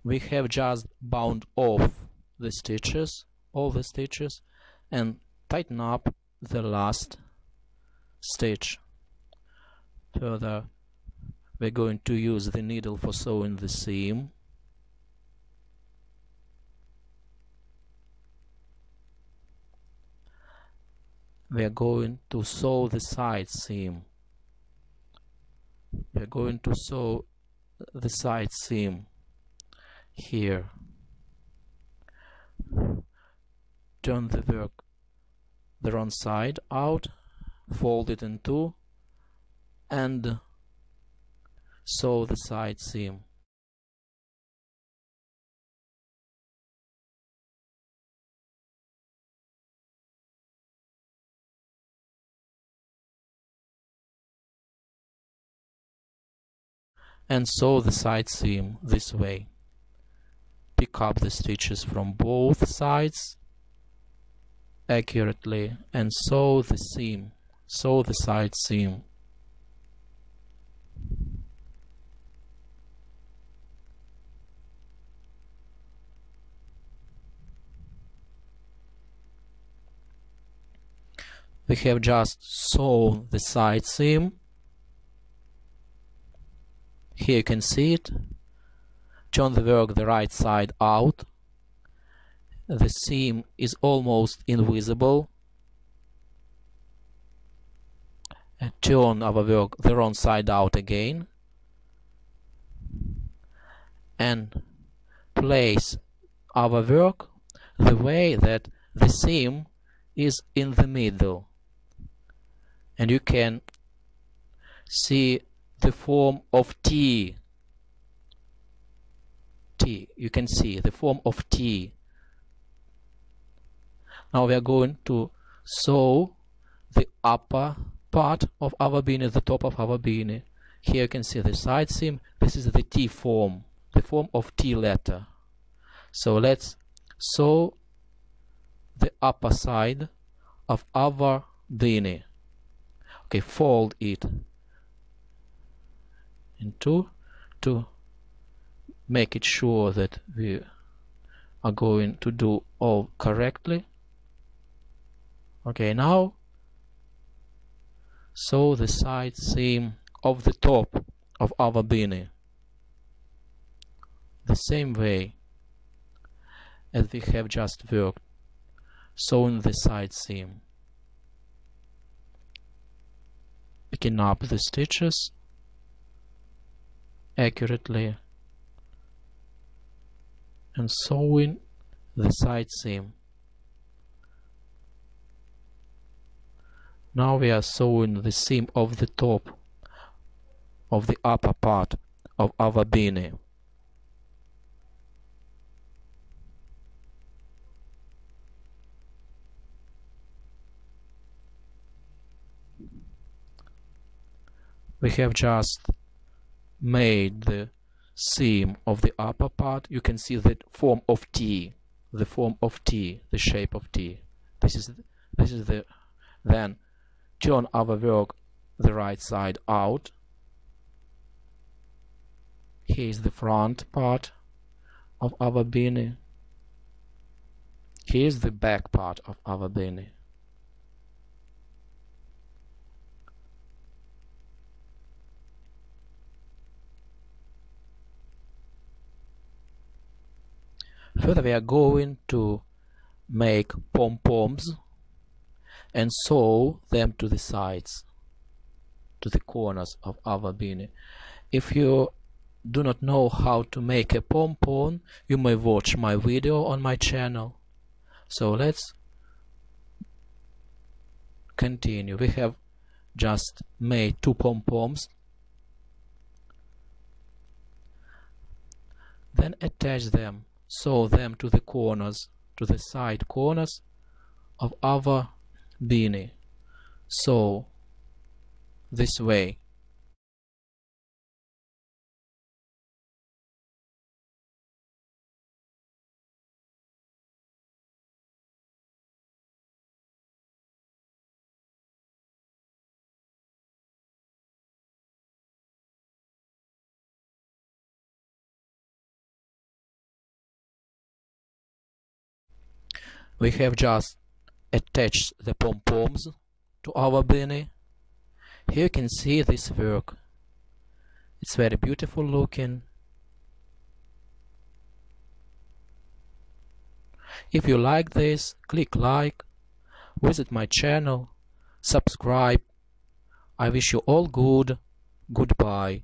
we have just bound off the stitches, all the stitches, and tighten up the last stitch. Further, we're going to use the needle for sewing the seam. We are going to sew the side seam. We are going to sew the side seam here. Turn the work the wrong side out, fold it in two, and sew the side seam. And sew the side seam this way. Pick up the stitches from both sides accurately and sew the seam, sew the side seam. We have just sewn the side seam. Here you can see it. Turn the work the right side out. The seam is almost invisible. And turn our work the wrong side out again. And place our work the way that the seam is in the middle. And you can see the form of T. You can see the form of T. Now we are going to sew the upper part of our beanie, the top of our beanie. Here you can see the side seam. This is the T form, the form of T letter. So let's sew the upper side of our beanie. Okay, fold it in two to make it sure that we are going to do all correctly. Okay, now sew the side seam of the top of our beanie the same way as we have just worked, sewing the side seam. Picking up the stitches accurately and sewing the side seam. Now we are sewing the seam of the top of the upper part of our beanie. We have just made the seam of the upper part. You can see the form of T, the form of T, the shape of T. This is the then turn our work the right side out. Here is the front part of our beanie. Here is the back part of our beanie. Further, we are going to make pom-poms and sew them to the sides, to the corners of our beanie. If you do not know how to make a pom-pom, you may watch my video on my channel. So let's continue. We have just made two pom-poms. Then attach them, sew them to the corners, to the side corners of our beanie. So this way. We have just attached the pom-poms to our beanie. Here you can see this work. It's very beautiful looking. If you like this, click like, visit my channel, subscribe. I wish you all good. Goodbye.